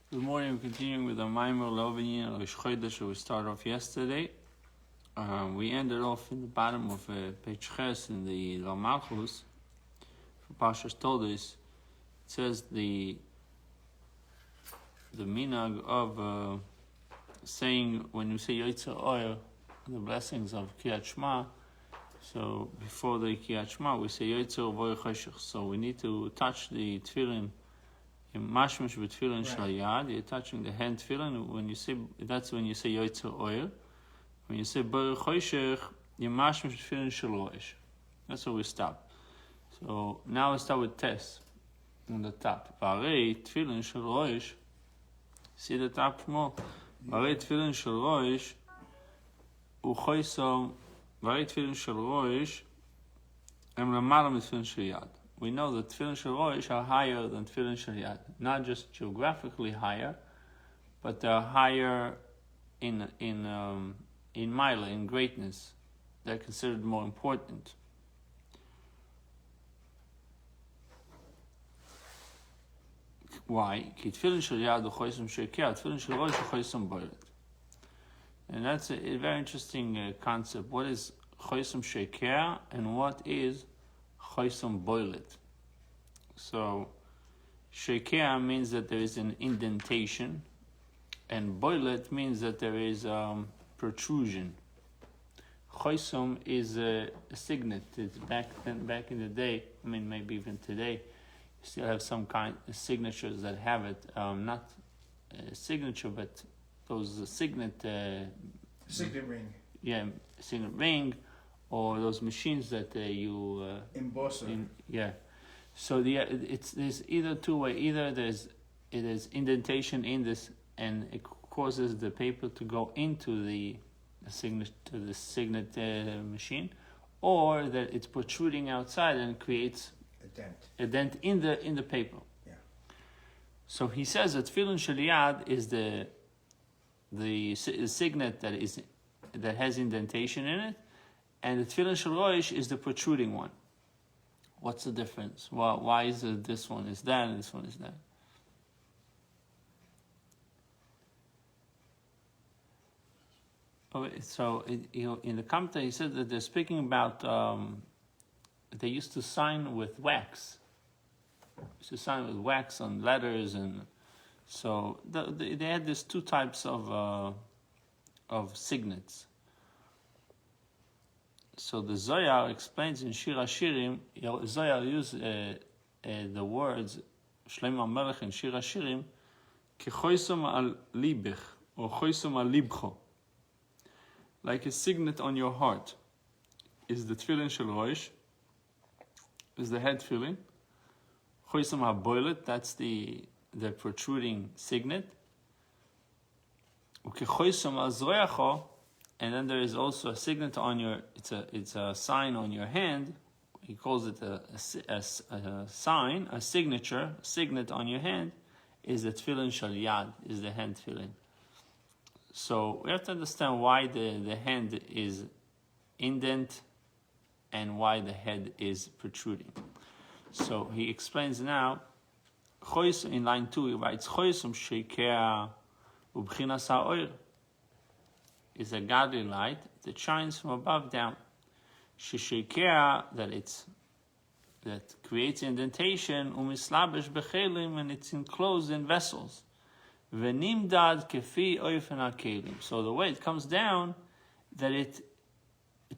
Good morning. We're continuing with the Lehovin Enyan Rosh Chodesh we started off yesterday. We ended off in the bottom of page Ches in the Malchus for Parshas Todos. It says the minhag of saying when you say Yotzer Oyer, the blessings of Kriyat Shema. So before the Kriyat Shema, we say Yotzer Oyer Choshech. So we need to touch the tefillin. Mashmash b'tefillin shel yad. You're touching the hand tefillin. When you say that's when you say Yotzer Oyer. When you say Oyer Choshech, you mashmash b'tefillin shel Rosh. That's where we stop. So now we start with Tes on the top. Varei tefillin shel Rosh. See the top more. Varei tefillin shel Rosh. Uchoisom. Varei tefillin shel Rosh. Em l'mala mitefillin shel yad. We know that tefillin shel Rosh are higher than tefillin shel yad. Not just geographically higher, but they're higher in mila, in greatness. They're considered more important. Why? Ki tefillin shel yad uchoisom sheikah, tefillin shel Rosh uchoisom boilet. And that's a very interesting concept. What is choisom sheikah and what is choisom boilet? So sheikah means that there is an indentation, and boilet means that there is protrusion. Choisom is a signet. It's back in the day. I mean, maybe even today, you still have some kind of signatures that have it. Not a signature, but those signet ring. Yeah, signet ring, or those machines that you embosser. Yeah. So there's either two way. Either there's indentation in this, and it causes the paper to go into the signet machine, or that it's protruding outside and creates a dent in the paper. Yeah. So he says that tefillin shel yad is the signet that has indentation in it, and the tefillin shel Rosh is the protruding one. What's the difference? Why is it this one is that and this one is that? Okay, so in the commentator he said that they're speaking about they used to sign with wax. On letters, and so they had these two types of signets. So the Zohar explains in Shir HaShirim, Zohar used the words Shlomo Melech in Shir HaShirim, Kechoisom al libich, or Choisom al libcho, like a signet on your heart. Is the tefillin shel Rosh, is the head tefillin. Choisom al boilet, that's the protruding signet. Ukechoisom al zoyacho, and then there is also a signet on your. It's a sign on your hand. He calls it a sign, a signature. A signet on your hand is the tefillin shel yad, is the hand tefillin. So we have to understand why the hand is indent and why the head is protruding. So he explains now. In line 2 he writes choisom sheikah ubchinas ha'oir. Is a godly light that shines from above down. Shishikea, that creates indentation, umislabesh bechelim, and it's enclosed in vessels. Venimdad kefi oifen hakelim. So the way it comes down, that it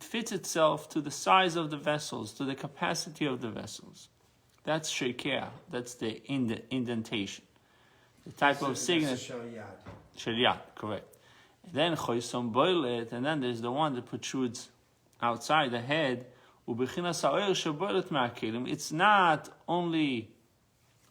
fits itself to the size of the vessels, to the capacity of the vessels. That's shikea. That's the indentation. The type of signet. Shel yad, correct. Then choisom boilet, and then there's the one that protrudes outside the head. Ubechinas ha'oyer sheboilet ma'akelim. It's not only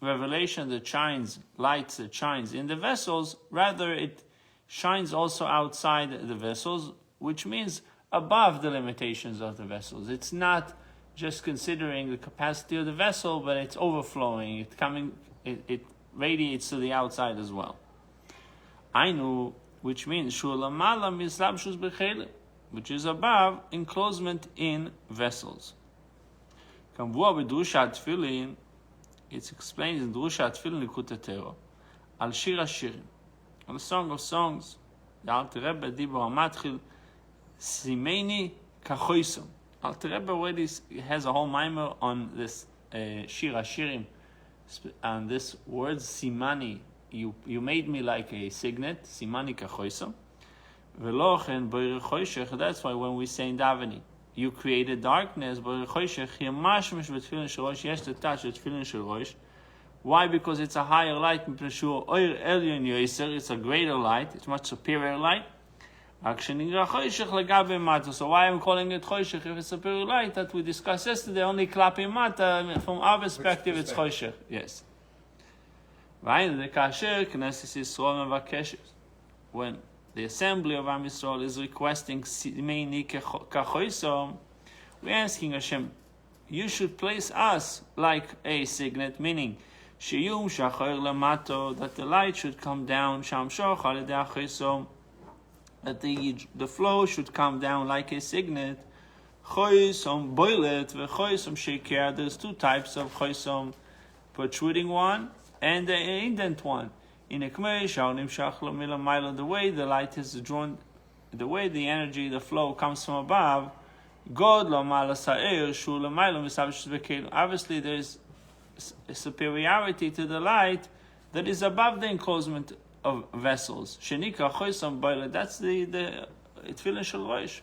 revelation that shines, lights that shines in the vessels, rather it shines also outside the vessels, which means above the limitations of the vessels. It's not just considering the capacity of the vessel, but it's overflowing. It radiates to the outside as well. Ainu, which means shulamala mislabshus bechelim, which is above enclosement in vessels. Kamvua b'drushat tefillin, it's explained in drushat tefillin likutatero. Al Shir HaShirim, on the Song of Songs. The Alter Rebbe Dibur HaMatchil Simeni Kachoisom. Alter Rebbe already has a whole mimer on this Shir HaShirim, and this word Simani. You made me like a signet, Simani Kachoisom. Velochen Boire Choshech. That's why when we say in davening, you created darkness, Boire Choshech, Yemashmish B'Tfilin Shel Rosh, yes, to touch the Tfilin Shel Rosh. Why? Because it's a higher light. It's a greater light. It's much superior light. So why I'm calling it choshech if it's superior light that we discussed yesterday? Only klapi mata. From our perspective, it's choshech. Yes. When the assembly of Am Yisrael is requesting we're asking Hashem, you should place us like a signet, meaning Shiyum Shachar Lamato, that the light should come down, Sham Shochar Ledachisom, that the flow should come down like a signet. Choisom Boilet, Choisom Sheker. There's two types of Choisom, protruding one and the indent one. In a Kmei Shaunim Shachla Milamaila, the way the light is drawn, the way the energy, the flow comes from above, God Lo Mala Sa'ir, Shu Lamaila Misavish Bekelim. Obviously, there is a superiority to the light that is above the enclosement of vessels. Shenika Choisam Boile, that's the Tfilin Shel Rosh.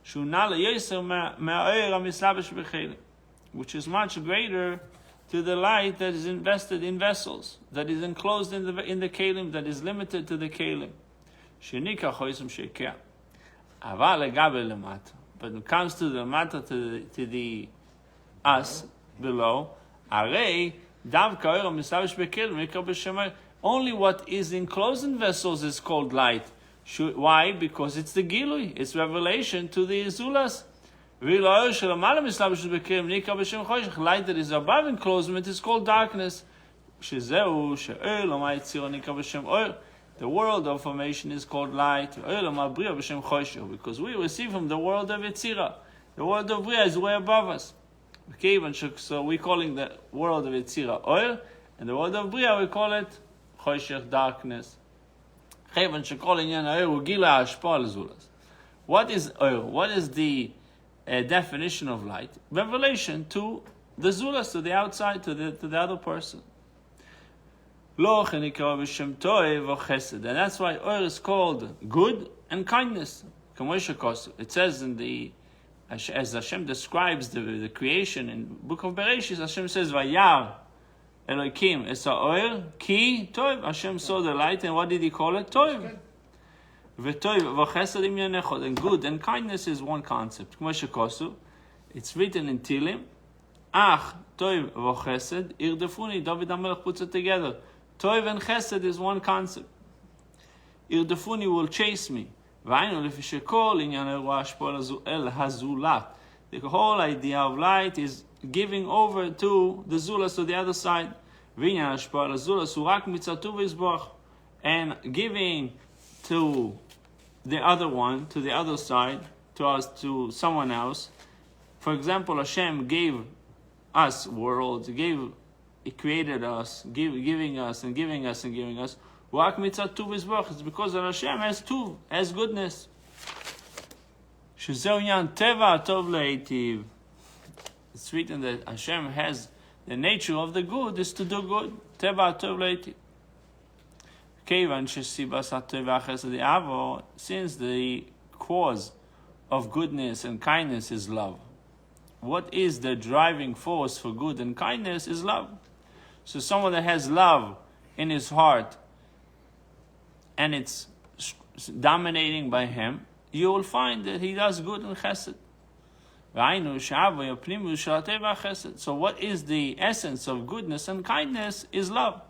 Shunala Yeser Me'air HaMisavish Bekelim, which is much greater to the light that is invested in vessels, that is enclosed in the kelim, that is limited to the kelim. Shenika Choisam Sheker. Aval Legabe Lemata. But when it comes to the matter, to the us below, only what is enclosed in vessels is called light. Why? Because it's the Gilui, it's revelation to the Zulas. Light that is above enclosement is called darkness. The world of formation is called light, because we receive from the world of Yetzirah. The world of Bria is way above us. Okay, so we're calling the world of Yetzirah oil, and the world of Bria we call it Choshech, darkness. What is oil? What is the definition of light? Revelation to the Zulas, to the outside, to the other person. And that's why oil is called good and kindness. It says in as Hashem describes the creation in Book of Bereshit, Hashem says, Vayar Elokim es ha'oil ki tov. Hashem saw the light, and what did He call it? Tov. And good and kindness is one concept. It's written in Tilim. Ach tov v'chesed irdefuni. David HaMelech puts it together. Tov and chesed is one concept. Irdefuni will chase me. The whole idea of light is giving over to the Zulas, to the other side. And giving to the other one, to the other side, to us, to someone else. For example, Hashem gave us worlds, He created us, giving us and giving us and giving us. It's because that Hashem has tuv, has goodness. It's written that Hashem has the nature of the good is to do good. Teva tov leitiv. Since the cause of goodness and kindness is love, what is the driving force for good and kindness is love. So someone that has love in his heart and it's dominating by him, you will find that he does good and chesed. So what is the essence of goodness and kindness is love.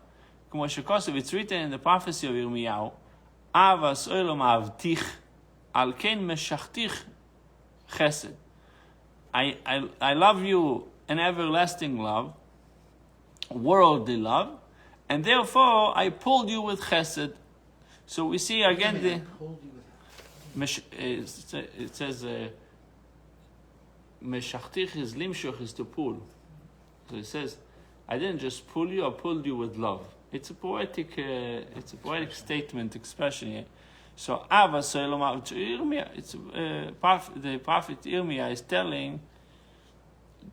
It's written in the prophecy of Yirmiyahu, Avas olam avtich, al ken meshachtich chesed. I love you an everlasting love, worldly love, and therefore I pulled you with chesed. So we see again it says meshachtich is limshoch, is to pull. So it says, I didn't just pull you, I pulled you with love. It's a poetic statement, expression here. So Ava Soilom Irmia. It's the prophet Irmia is telling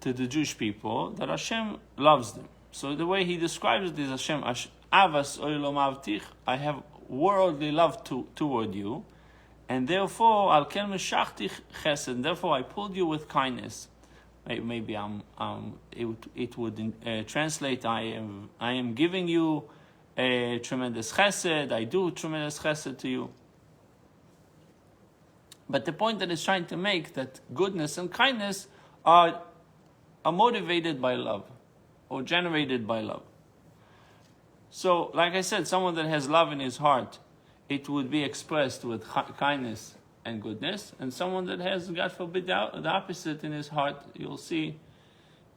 to the Jewish people that Hashem loves them. So the way he describes it is Hashem Avas Oilom Avtich. I have worldly love toward you, and therefore Al Ken Meshachtich Chesed. Therefore I pulled you with kindness. Maybe it would translate I am giving you a tremendous chesed. I do tremendous chesed to you. But the point that it's trying to make that goodness and kindness are motivated by love or generated by love. So, like I said, someone that has love in his heart, it would be expressed with kindness and goodness, and someone that has, God forbid, the opposite in his heart, you will see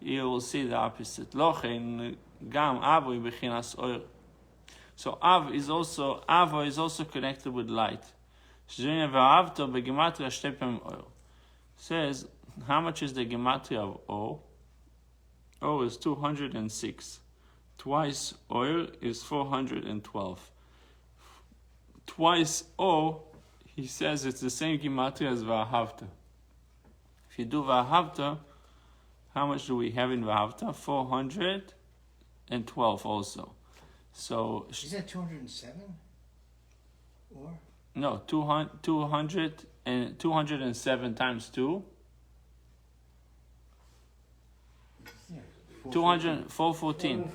the opposite. So Ava is also connected with light. Says, how much is the gematria of O? O is 206. Twice oil is 412. Twice O, he says it's the same gematria as Vahavta. If you do Vahavta, how much do we have in Vahavta? 412 also. So is that 207? Or? No, 207 times 2. 414.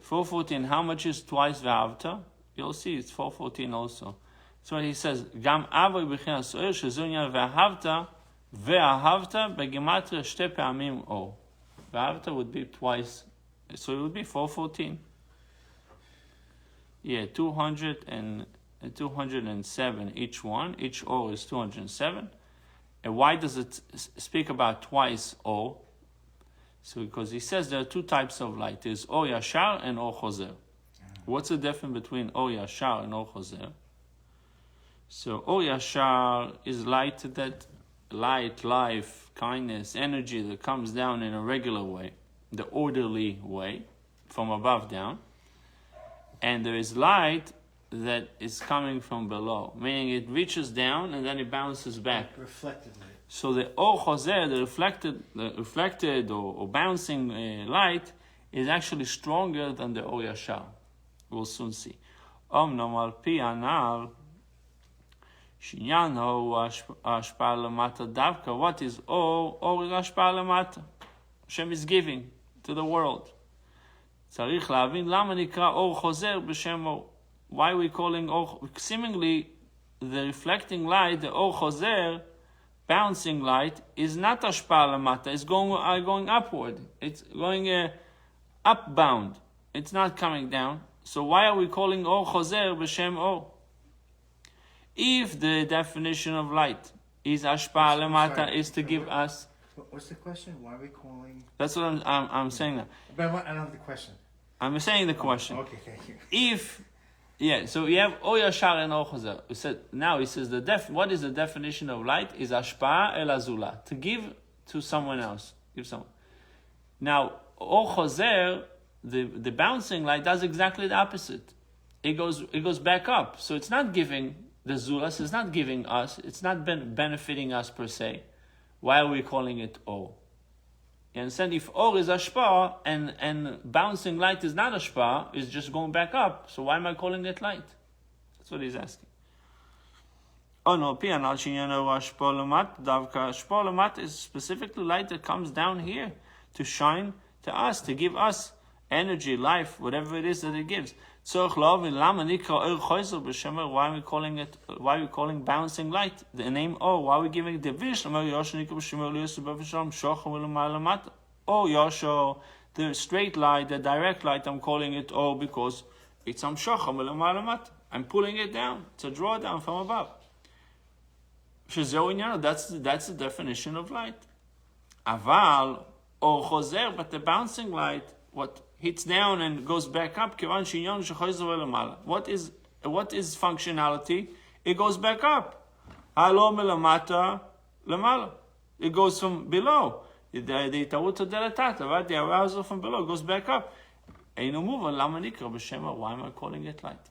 414. How much is twice Vahavta? You'll see it's 414 also. So he says, Gam Avoy b'chinas oil shezunya Vahavta ve'ahavta begematria shte pe'amim o. Vahavta would be twice, so it would be 414. Yeah, 207 each one. Each O is 207. And why does it speak about twice O? So because he says there are two types of light. There's O Yashar and O Chozer. What's the difference between O Yashar and O Chozer? So O Yashar is light, life, kindness, energy that comes down in a regular way, the orderly way, from above down. And there is light that is coming from below, meaning it reaches down and then it bounces back. Reflected light. So the O Chozer, the reflected or bouncing light, is actually stronger than the O Yashar. We'll soon see. Omnam al pi anal shinyan ho ashpa lamata davka. What is O? O is ashpa lamata. Hashem is giving to the world. Tzarich lavin lama nikra O Chozer b'shem O. Why are we calling O? Seemingly, the reflecting light, the O Chozer, bouncing light, is not ashpa lamata. It's going upward. It's going upbound. It's not coming down. So why are we calling O Chozer b'shem O? If the definition of light is ashpa lamata, is to give us. What's the question? Why are we calling? That's what I'm saying now. But I don't have the question. I'm saying the question. Okay, thank you. So you have O Yashar and O Chozer. He says what is the definition of light? Is ashpa el azula, to give to someone else. Give someone. Now O Chozer, the bouncing light, does exactly the opposite. It goes back up. So it's not giving the zulas. It's not giving us. It's not benefiting us per se. Why are we calling it O? You understand? If O is ashpa and bouncing light is not ashpa, it's just going back up. So why am I calling it light? That's what he's asking. Oh no, pianal shinyano ashpa lamat davka. Ashpa lamat is specifically light that comes down here to shine to us, to give us energy, life, whatever it is that it gives. Why are we calling bouncing light the name O? Why are we giving it the O Yosho, the straight light, the direct light? I'm calling it O because it's amshacham. I'm pulling it down. It's a drawdown from above. That's the definition of light. Aval O Chozer, but the bouncing light, what hits down and goes back up. What is functionality? It goes back up. It goes from below. The arousal from below goes back up. אינו מובן למה נקרא בשם, why am I calling it light?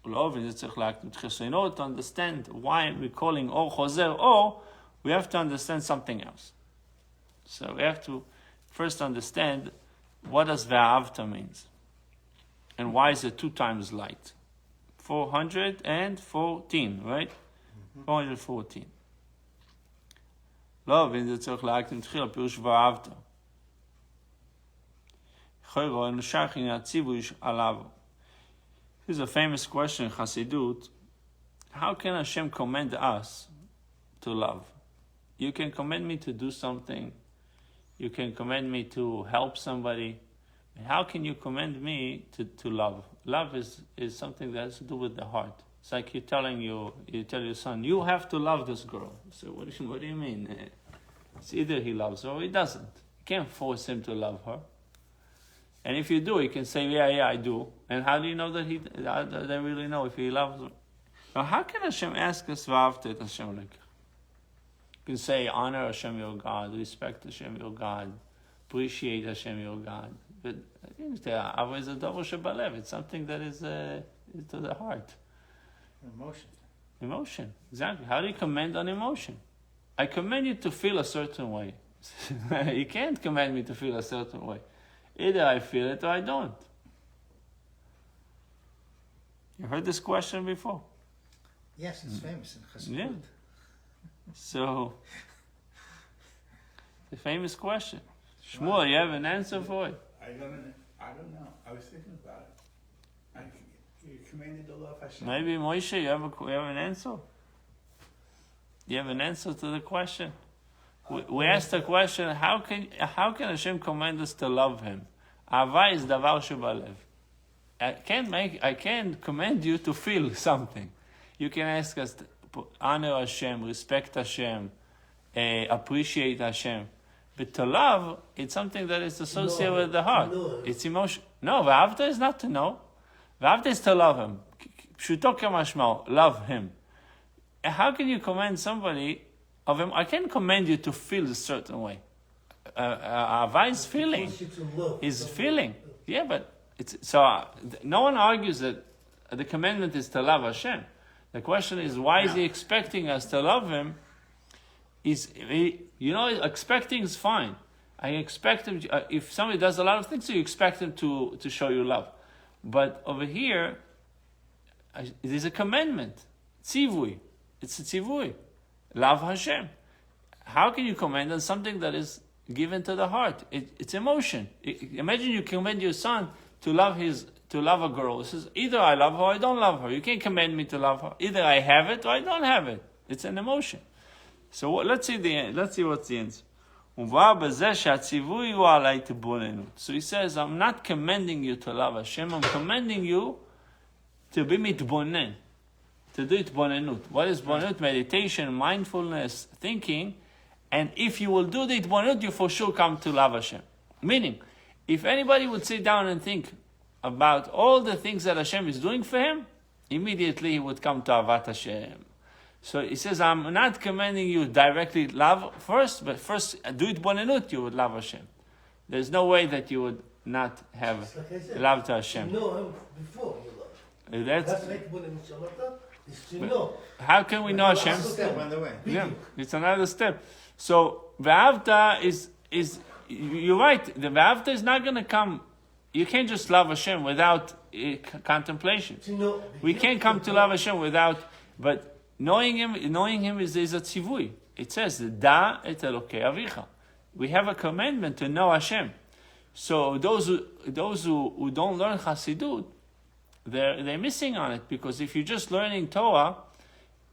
Lehovin זה צריך להקדים תחילה. So in order to understand why we're calling אור חוזר אור, we have to understand something else. So we have to first understand what does Ve'ahavta means. And why is it 2 times light? 414, right? 414. Lehovin זה צריך להקדים תחילה, פירוש ואהבת. Here's a famous question in Chassidut. How can Hashem command us to love? You can command me to do something. You can command me to help somebody. How can you command me to love? Love is something that has to do with the heart. It's like you tell your son, you have to love this girl. So what do you mean? It's either he loves her or he doesn't. You can't force him to love her. And if you do, you can say, yeah, I do. And how do you know that they really know if he loves her? Now, how can Hashem ask us, V'ahavta et Hashem lekech? You can say, honor Hashem your God, respect Hashem your God, appreciate Hashem your God. But Ava is a davar shebalev. It's something that is to the heart. Emotion, exactly. How do you command on emotion? I command you to feel a certain way. You can't command me to feel a certain way. Either I feel it or I don't. You heard this question before? Yes, it's famous in Chassidut. Yeah. So, the famous question. Shmuel, you have an answer for it? I don't know. I was thinking about it. You commanded to love Hashem. Maybe Moshe, you have an answer? You have an answer to the question? We asked the question, how can Hashem command us to love Him? Ava is davar shebalev. I can't command you to feel something. You can ask us to honor Hashem, respect Hashem, appreciate Hashem. But to love, it's something that is associated with the heart. It's emotion. No, Ve'ahavta is not to know. Ve'ahavta is to love Him. Pshuto k'mashmo, love Him. How can you command somebody of Him? I can't command you to feel a certain way. Ava is feeling. Is feeling. Yeah, but no one argues that the commandment is to love Hashem. The question is, why is He expecting us to love Him? Expecting is fine. I expect Him. If somebody does a lot of things, you expect Him to show you love. But over here, there's a commandment. Tzivui. It's a tzivui. Love Hashem. How can you command on something that is given to the heart? It's emotion. Imagine you command your son to love a girl. He says, either I love her or I don't love her. You can't command me to love her. Either I have it or I don't have it. It's an emotion. So let's see what's the answer. So he says, I'm not commanding you to love Hashem. I'm commanding you to be mitbonen, to do itbonenut. What is bonenut? Meditation, mindfulness, thinking. And if you will do the itbonenut, you for sure come to love Hashem. Meaning, if anybody would sit down and think about all the things that Hashem is doing for him, immediately he would come to Avat Hashem. So he says, I'm not commanding you directly love first, but first do it bonenut, you would love Hashem. There's no way that you would not have love to Hashem. Know Him before you love. That's like bonenut is to know. How can we know Hashem? Step on the way. Yeah, it's another step. So Ve'ahavta is you're right. The Ve'ahavta is not going to come. You can't just love Hashem without contemplation. We can't come to love Hashem without, but knowing Him is a tzivui. It says, Da et Elokei Avicha. We have a commandment to know Hashem. So those who don't learn Chassidut, they're missing on it, because if you're just learning Torah,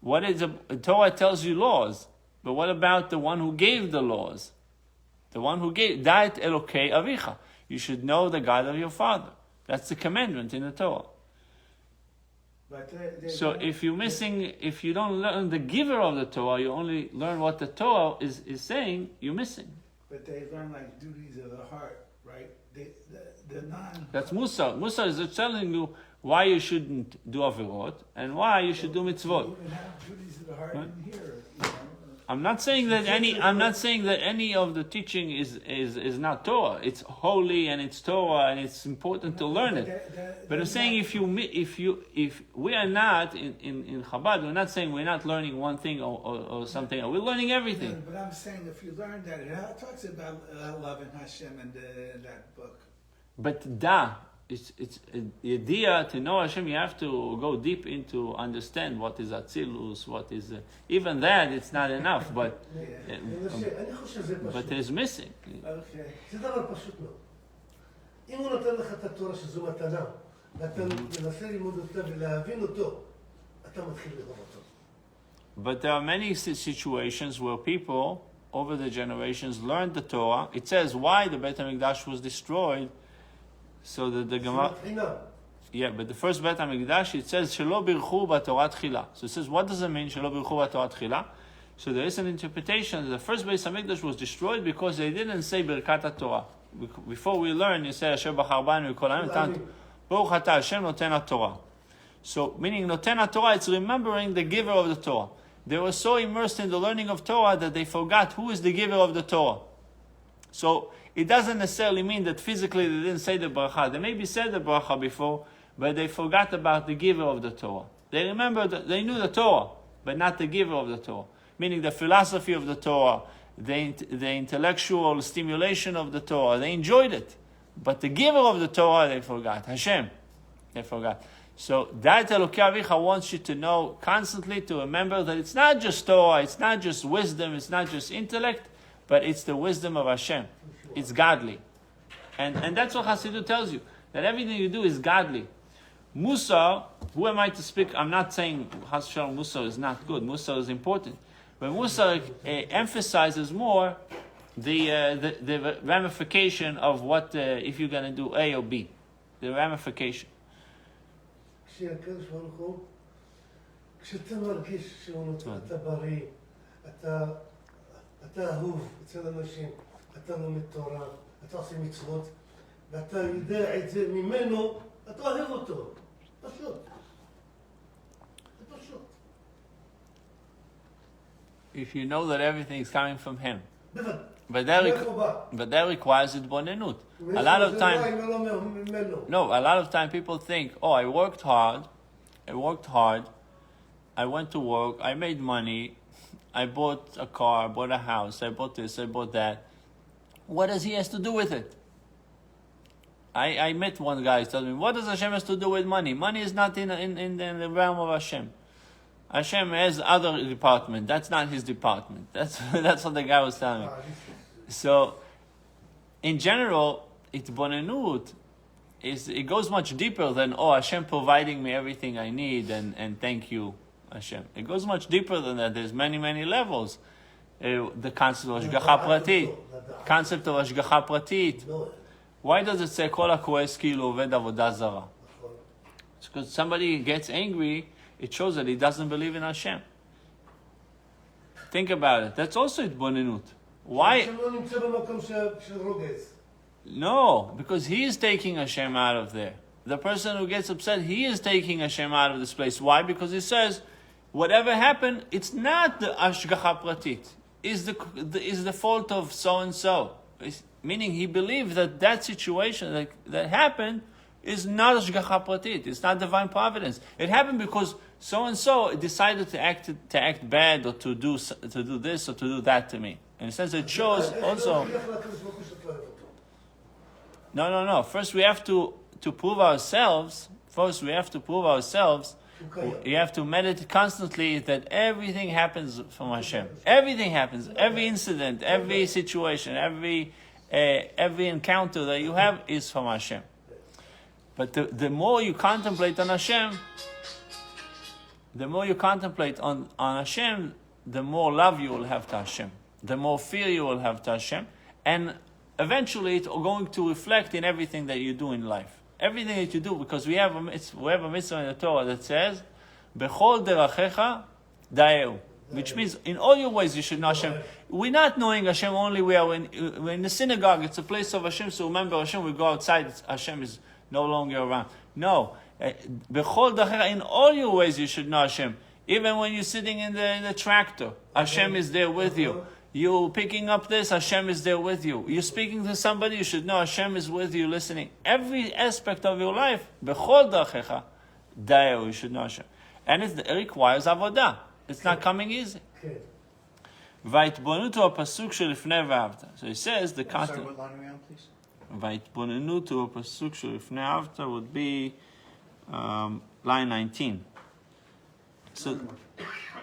Torah tells you laws, but what about the one who gave the laws? The one who gave Da et Elokei Avicha. You should know the God of your father. That's the commandment in the Torah. But So if you don't learn the giver of the Torah, you only learn what the Torah is saying, you're missing. But they learn like duties of the heart, right? The non. That's Musa. Musa is telling you why you shouldn't do avirot and why you should do mitzvot. You even have duties of the heart in here. I'm not saying that any of the teaching is not Torah. It's holy and it's Torah and it's important to learn it. But I'm saying if we are not in Chabad, we're not saying we're not learning one thing or something. We're learning everything. Yeah, but I'm saying if you learn that, it talks about loving Hashem in that book. But it's the idea to know Hashem. You have to go deep into understand what is Atzilus, what is even that. It's not enough, but it's missing. Okay. זה דבר פשוט מאוד. אם הוא נותן לך את התורה שזו מתנה, ואתה מנסה ללמוד אותה ולהבין אותו, אתה מתחיל לראות אותו. But there are many situations where people over the generations learned the Torah. It says why the Beit HaMikdash was destroyed. So that the Gemara, yeah, but the first Beit HaMikdash, it says Shelo birchu b'Torah tchila. So it says, what does it mean Shelo birchu b'Torah tchila? So there is an interpretation that the first Beit HaMikdash was destroyed because they didn't say Birkat Torah. Before we learn, you say Asher b'char banu v'kol ha'am Baruch atah Hashem noten HaTorah. So meaning noten HaTorah, it's remembering the giver of the Torah. They were so immersed in the learning of Torah that they forgot who is the giver of the Torah. So it doesn't necessarily mean that physically they didn't say the bracha. They maybe said the bracha before, but they forgot about the giver of the Torah. They remembered, they knew the Torah, but not the giver of the Torah. Meaning the philosophy of the Torah, the intellectual stimulation of the Torah. They enjoyed it. But the giver of the Torah, they forgot. Hashem, they forgot. So that Elokei Avicha wants you to know constantly, to remember that it's not just Torah, it's not just wisdom, it's not just intellect, but it's the wisdom of Hashem. It's godly. And that's what Hasidut tells you, that everything you do is godly. Musar, who am I to speak? I'm not saying Chas v'Shalom Musar is not good. Musar is important. But Musar emphasizes more the ramification of what, if you're going to do A or B. The ramification. כשהקדוש ברוך הוא, כשאתה מרגיש שאתה בריא, אתה אהוב אצל אנשים, אתה לומד תורה, אתה עושה מצוות, ואתה יודע את זה ממנו, אתה אוהב אותו. פשוט. זה פשוט. If you know that everything is coming from him. בוודאי. But that requires התבוננות. A lot of time people think, oh, I worked hard, I went to work, I made money, I bought a car, I bought a house, I bought this, I bought that. What does he has to do with it? I met one guy who told me, what does Hashem has to do with money? Money is not in the realm of Hashem. Hashem has other department. That's not his department. That's what the guy was telling me. So, in general, itbonenut it goes much deeper than Hashem providing me everything I need and thank you, Hashem. It goes much deeper than that. There's many levels. The concept of Ashgacha Pratit. Why does it say Kol HaKoes Kilu Oved Avodah Zara? It's because somebody gets angry. It shows that he doesn't believe in Hashem. Think about it. That's also itbonenut. Why? No, because he is taking Hashem out of there. The person who gets upset, he is taking Hashem out of this place. Why? Because he says, whatever happened, it's not the Ashgacha Pratit. Is the fault of so and so. Meaning he believed that situation that happened is not Ashgacha Pratit. It's not divine providence. It happened because so and so decided to act bad or to do this or to do that to me. And it says it shows also. No. First we have to prove ourselves. You have to meditate constantly that everything happens from Hashem. Everything happens. Every incident, every situation, every encounter that you have is from Hashem. But the more you contemplate on Hashem, the more love you will have to Hashem. The more fear you will have to Hashem. And eventually it's going to reflect in everything that you do in life. Everything that you do, because we have a mitzvah in the Torah that says, Bechol derachecha da'eu. Which means, in all your ways you should know Hashem. We're not knowing Hashem only we're in the synagogue, it's a place of Hashem, so remember Hashem, we go outside, Hashem is no longer around. No. Bechol derachecha, in all your ways you should know Hashem. Even when you're sitting in the tractor, Hashem is there with you. You picking up this, Hashem is there with you. You're speaking to somebody, you should know Hashem is with you, listening. Every aspect of your life, bechol dachecha, dayu, you should know Hashem. And it requires avodah. It's not coming easy. Vayitbonutu apasuk shelifnei v'avta. So he says the Sorry, content. what line are we on, please? Vayitbonutu apasuk shelifnei v'avta would be line 19. So,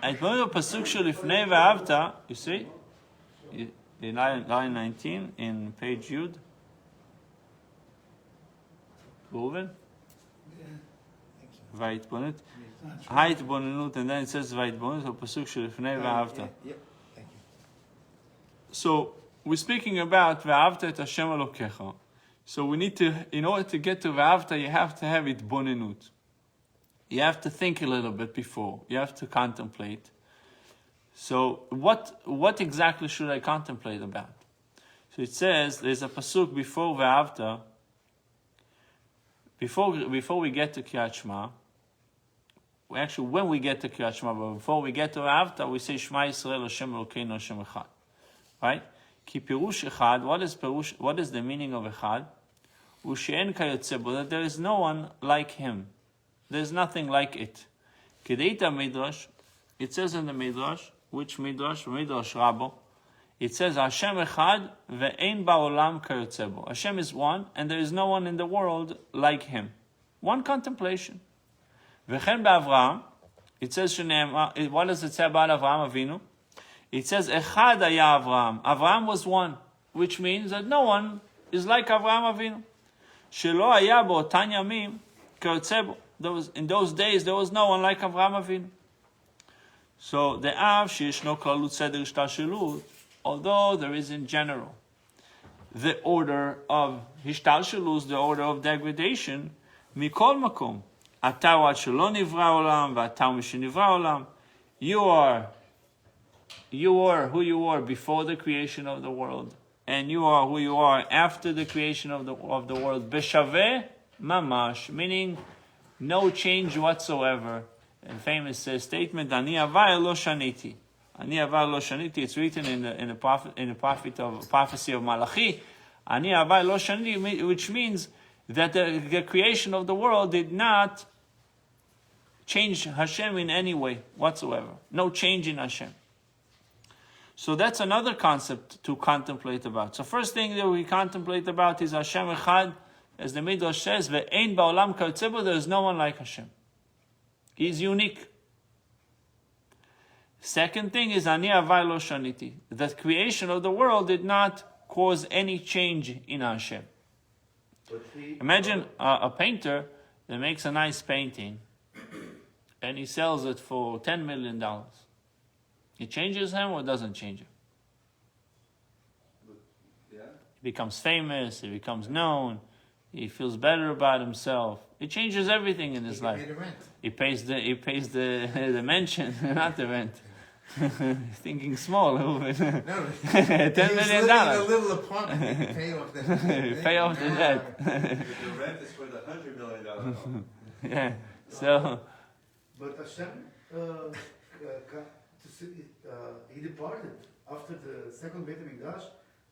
Vayitbonutu apasuk shelifnei v'avta. You see, in line 19 in page Yud. Lehovin. Vayitbonut. Hayitbonut, and then it says Vayitbonut apasuk shelifnei v'avta. Yep, thank you. So we're speaking about V'avta et Hashem Elokecha. So we need to, in order to get to V'avta, you have to have it bonenut. You have to think a little bit before. You have to contemplate. So what exactly should I contemplate about? So it says there's a pasuk before V'avta. Before we get to Kriyat Shema, when we get to Kriyat Shema, but before we get to V'avta, we say Shema Yisrael Hashem Elokeinu Hashem Echad. Right? Ki pirush echad. What is the meaning of echad? Ushe'en kayotze bo, that there is no one like him. There is nothing like it. Kedeita midrash. It says in the midrash, which midrash? Midrash Rabbo. It says Hashem echad ve'ein ba'olam kayotze bo. Hashem is one, and there is no one in the world like him. One contemplation. V'chen ba'Avraham. It says what does it say about Avraham Avinu? It says, Echad haya Avraham. Avraham was one, which means that no one is like Avraham Avinu. Shelo haya b'otan yamim kayotze bo. In those days, there was no one like Avraham Avinu. So, the Av sheyishno klalut seder hishtalshelut, although there is in general the order of hishtalshelut, the order of degradation, mikol makom, ata ad shelo nivra olam, v'ata mishenivra olam. You are who you are before the creation of the world, and you are who you are after the creation of the world. Beshaveh mamash, meaning no change whatsoever. A famous statement: Ani avai lo shaniti. Ani avai lo shaniti. It's written in the prophecy of Malachi. Ani avai lo shaniti, which means that the creation of the world did not change Hashem in any way whatsoever. No change in Hashem. So that's another concept to contemplate about. So first thing that we contemplate about is Hashem Echad, as the Midrash says, ve'ein ba'olam kayotze bo, there is no one like Hashem. He is unique. Second thing is Ani avai lo shaniti. The creation of the world did not cause any change in Hashem. Imagine a painter that makes a nice painting and he sells it for $10 million. It changes him or doesn't change him? Yeah. He becomes famous, he becomes known, he feels better about himself. It changes everything in his life. He pays the mansion, not the rent. Thinking small, a little bit. No, $10 million. In a little apartment. You can pay off the Pay off the debt. The rent is for the $100 million home. Yeah. So But Hashem, he departed after the second Beit HaMikdash.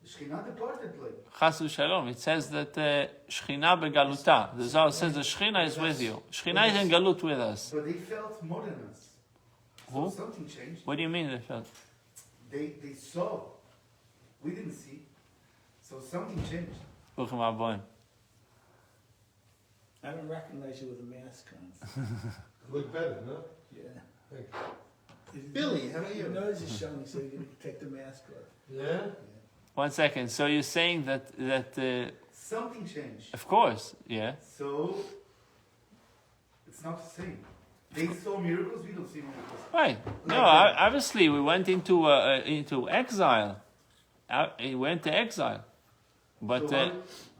Shekhinah departed, like. Chas v'shalom. It says that Shekhinah begaluta. The Zohar says the Shekhinah is with you. Shekhinah is in galut with us. But they felt more than us. Who? So something changed. What do you mean they felt? They saw. We didn't see. So something changed. Bruchim Aboim. I don't recognize you with a mask on. Look better, no? Yeah. Billy, how about you? Your nose is showing, so you can take the mask off. Yeah? 1 second. So you're saying that Something changed. of course, yeah. So it's not the same. They saw miracles, we don't see miracles. Right. No, Like obviously we went into exile. He went to exile. But so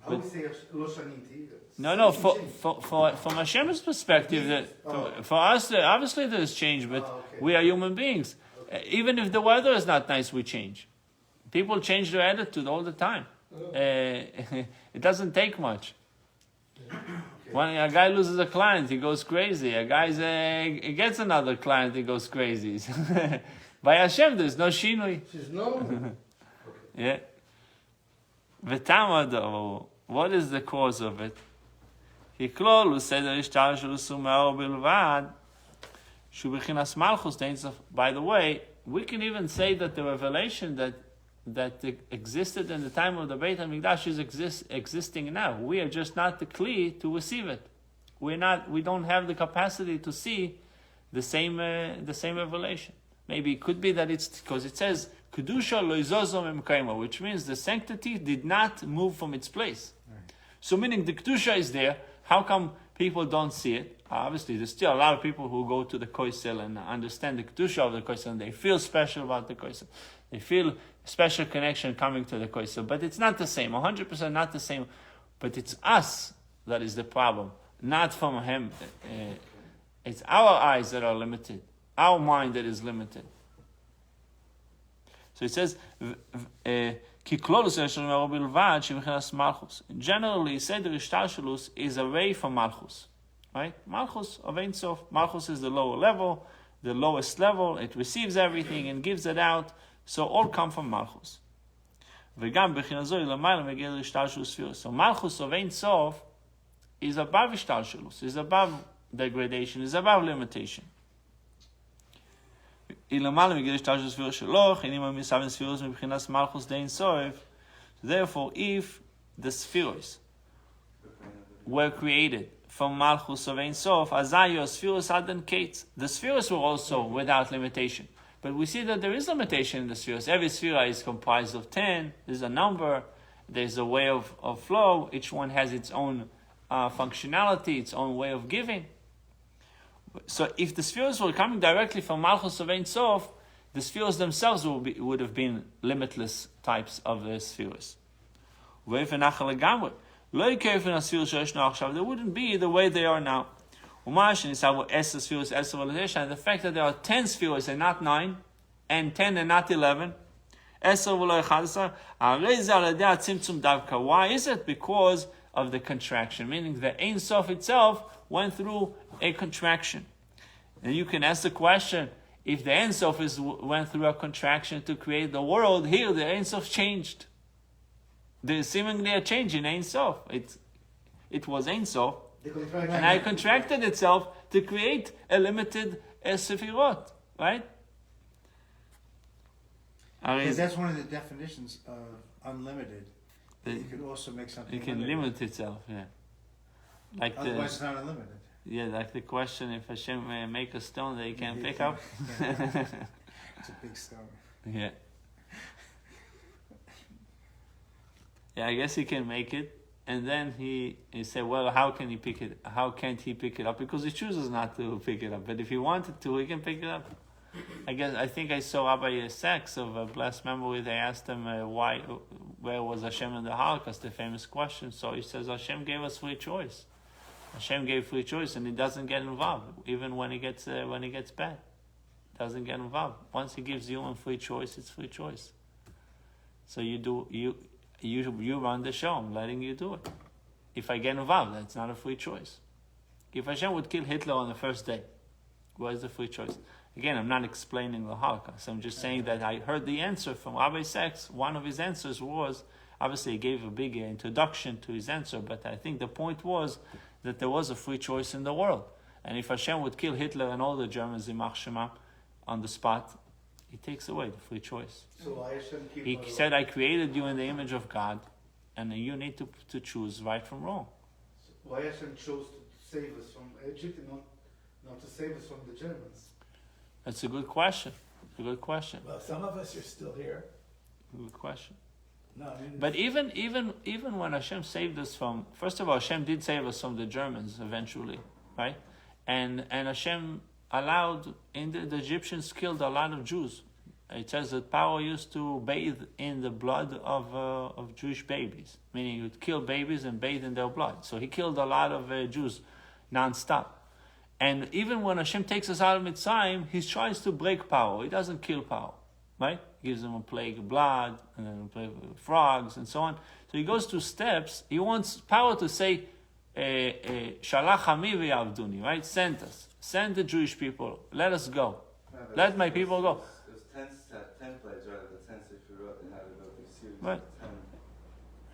how we say Lo Shaniti? no. Something changed. From Hashem's perspective, for us, obviously there's change, but okay. we are human beings. Even if the weather is not nice, we change. People change their attitude all the time. It doesn't take much. Okay. When a guy loses a client, he goes crazy. A guy he gets another client, he goes crazy. By Hashem, there's no shinui. She's no. Yeah. V'tama though, what is the cause of it? Hiklolu seder ishtalshelus u'me'or bilvad shu b'chinas malchus dein sof. By the way, we can even say that the revelation that existed in the time of the Beit HaMikdash is existing now. We are just not the kli to receive it. We don't have the capacity to see the same revelation. Maybe it could be that it's because it says kedusha lo izozo memkaimo, which means the sanctity did not move from its place. Right. So meaning the kedusha is there. How come people don't see it? Obviously, there's still a lot of people who go to the koisel and understand the kedusha of the koisel, and they feel special about the koisel. They feel special connection coming to the koisel, but it's not the same. 100% not the same. But it's us that is the problem, not from him. It's our eyes that are limited. Our mind that is limited. So it says, generally, Seder Ishtalshelus is away from Malchus. Right? Malchus of Ein Sof. Malchus is the lower level, the lowest level. It receives everything and gives it out. So all come from Malchus. So Malchus of Ein Sof is above Ishtalshelus, is above degradation, is above limitation. Therefore, if the spheres were created from Malchus of Ein Sof, Azayo spheres Adan Kate, the spheres were also without limitation. But we see that there is limitation in the spheres. Every sphere is comprised of 10. There's a number. There's a way of flow. Each one has its own functionality, its own way of giving. So if the spheres were coming directly from Malchus of Ein Sof, the spheres themselves would have been limitless types of the spheres. They wouldn't be the way they are now. And the fact that there are 10 spheres and not 9, and 10 and not 11, why is it? Because of the contraction, meaning the Ein Sof itself went through a contraction. And you can ask the question, if the Ein Sof went through a contraction to create the world, here the Ein Sof changed. There's seemingly a change in Ein Sof. It was Ein Sof, and it contracted itself to create a limited Sefirot, right? Because that's one of the definitions of unlimited. You could also make something it can limited. limit itself, yeah. Like Otherwise, it's not unlimited. Yeah, like the question, if Hashem make a stone that he can't pick up. It's a big stone. Yeah. Yeah, I guess he can make it. And then he said, well, how can he pick it? How can't he pick it up? Because he chooses not to pick it up. But if he wanted to, he can pick it up. I think I saw Rabbi Sachs of a blessed memory. They asked him where was Hashem in the Holocaust, the famous question. So he says, Hashem gave us free choice. Hashem gave free choice, and he doesn't get involved, even when he gets bad. Doesn't get involved. Once he gives you free choice, it's free choice. So you run the show. I'm letting you do it. If I get involved, that's not a free choice. If Hashem would kill Hitler on the first day, what is the free choice? Again, I'm not explaining the Holocaust. I'm just saying that I heard the answer from Rabbi Sachs. One of his answers was, obviously he gave a big introduction to his answer, but I think the point was that there was a free choice in the world. And if Hashem would kill Hitler and all the Germans in Shema on the spot, he takes away the free choice. So he said, I created you in the image of God, and you need to choose right from wrong. So why Hashem chose to save us from Egypt and not to save us from the Germans? That's a good question. Well, some of us are still here. Good question. No, I mean, But even when Hashem saved us from, first of all, Hashem did save us from the Germans eventually, right? And Hashem allowed, the Egyptians killed a lot of Jews. It says that Paro used to bathe in the blood of Jewish babies, meaning he would kill babies and bathe in their blood. So he killed a lot of Jews non-stop. And even when Hashem takes us out of Mitzrayim, he tries to break Paro. He doesn't kill Paro, right? He gives him a plague of blood, and then a plague of frogs, and so on. So he goes through steps. He wants Paro to say, Shalach ami v'yavduni, right? Send us. Send the Jewish people. Let us go. Let my people go. It was 10 plagues, right? The 10 Sefirot, they had to go through series Right. of 10.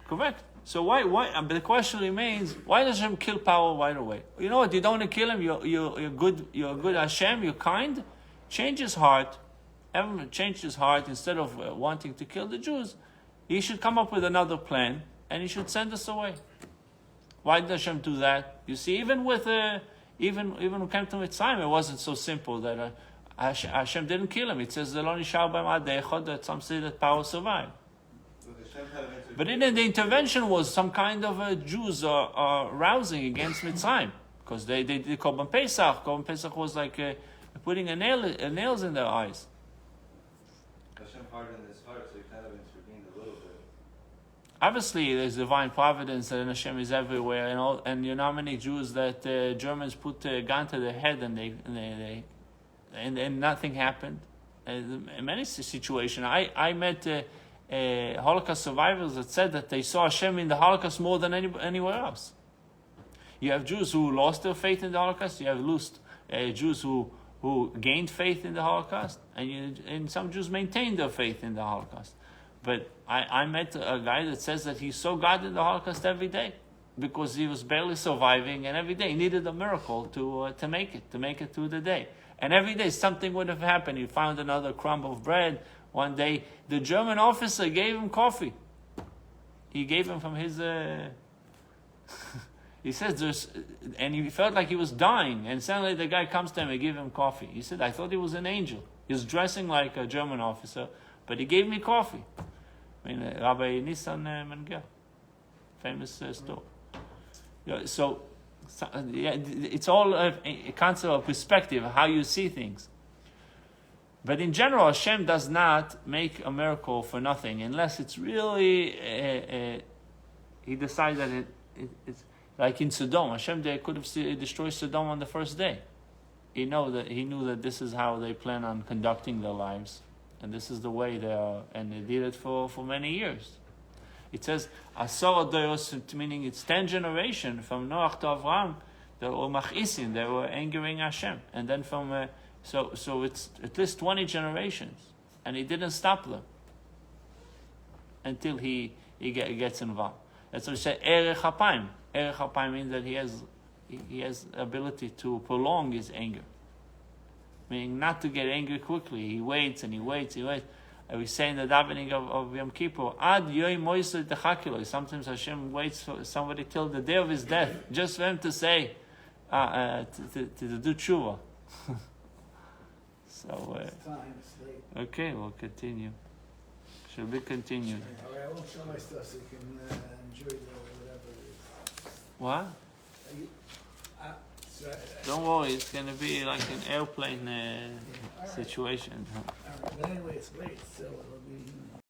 Correct. So why? But the question remains: why does Hashem kill Paro right away? You know what? You don't want to kill him. You're good. You're good Hashem. You're kind. Change his heart. Everyone change his heart. Instead of wanting to kill the Jews, he should come up with another plan, and he should send us away. Why did Hashem do that? You see, even with even when it came to Mitzrayim, it wasn't so simple that Hashem didn't kill him. It says that some say that Paro survived. But in the intervention was some kind of Jews rousing against Mitzrayim, because they did Korban Pesach. Korban Pesach was like putting nails in their eyes. Hashem hardened his heart, so he kind of intervened a little bit. Obviously, there's divine providence and Hashem is everywhere, and you know how many Jews that Germans put a gun to their head and nothing happened. In many situations, I met Holocaust survivors that said that they saw Hashem in the Holocaust more than anywhere else. You have Jews who lost their faith in the Holocaust. You have Jews who gained faith in the Holocaust, and some Jews maintained their faith in the Holocaust. But I met a guy that says that he saw God in the Holocaust every day because he was barely surviving, and every day he needed a miracle to make it through the day. And every day something would have happened. He found another crumb of bread. One day the German officer gave him coffee. He gave him from his... He says and he felt like he was dying, and suddenly the guy comes to him and gives him coffee. He said, I thought he was an angel. He was dressing like a German officer, but he gave me coffee. I mean, Rabbi Nissan Mengel, famous store. So it's all a concept of perspective, how you see things. But in general, Hashem does not make a miracle for nothing, unless it's really, he decides that it's like in Sodom. Hashem could have destroyed Sodom on the first day. He knew that this is how they plan on conducting their lives, and this is the way they are, and they did it for many years. It says, Asor Doros, meaning it's 10 generations from Noach to Avraham, they were machisin, they were angering Hashem. And then from, so it's at least 20 generations. And he didn't stop them until he gets involved. That's what we say, Erech HaPaim. Erech HaPaim means that he has ability to prolong his anger. Meaning not to get angry quickly. He waits and he waits. We say in the davening of Yom Kippur, Ad Yoy Moisei Techakiloi. Sometimes Hashem waits for somebody till the day of his death, just for him to say, to do tshuva. So, It's time, it's late. okay, we'll continue. Should be continued. All right, I won't show my stuff so you can enjoy whatever it is. What? Don't worry, it's going to be like an airplane situation. All right, but anyway, it's late, so it'll be...